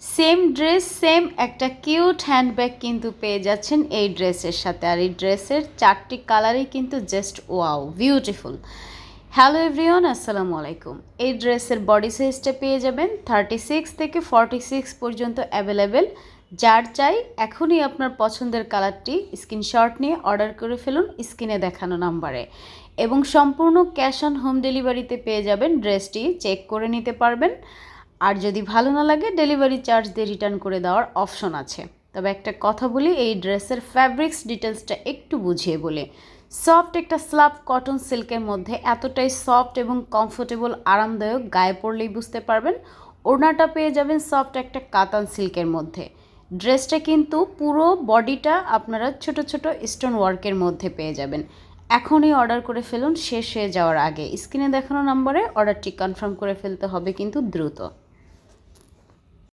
Same dress same একটা cute handbag কিন্তু পেয়ে যাচ্ছেন এই ড্রেসের সাথে। আর এই ড্রেসের 4টি কালারই কিন্তু just wow, beautiful. Hello everyone, আসসালামু আলাইকুম। এই ড্রেসের বডি সাইজটা পেয়ে যাবেন 36 থেকে 46 পর্যন্ত অ্যাভেলেবেল। যার চাই এখনই আপনার পছন্দের কালারটি স্ক্রিনশট নিয়ে অর্ডার করে ফেলুন স্ক্রিনে দেখানো নাম্বারে, এবং সম্পূর্ণ ক্যাশ অন হোম ডেলিভারিতে পেয়ে যাবেন। ড্রেসটি চেক করে নিতে পারবেন, আর যদি ভালো না লাগে ডেলিভারি চার্জ দিয়ে রিটার্ন করে দেওয়ার অপশন আছে। তবে একটা কথা বলি, এই ড্রেসের ফ্যাব্রিক্স ডিটেলসটা একটু বুঝিয়ে বলে। সফট একটা স্লাব কটন সিল্কের মধ্যে, এতটাই সফট এবং কমফোর্টেবল, আরামদায়ক, গায়ে পরলেই বুঝতে পারবেন। ওড়নাটা পেয়ে যাবেন সফট একটা কাতান সিল্কের মধ্যে। ড্রেসটা কিন্তু পুরো বডিটা আপনারা ছোট ছোট স্টোন ওয়ার্কের মধ্যে পেয়ে যাবেন। এখনই অর্ডার করে ফেলুন শেষ হয়ে যাওয়ার আগে। স্ক্রিনে দেখানো নম্বরে অর্ডারটি কনফার্ম করে ফেলতে হবে কিন্তু দ্রুত।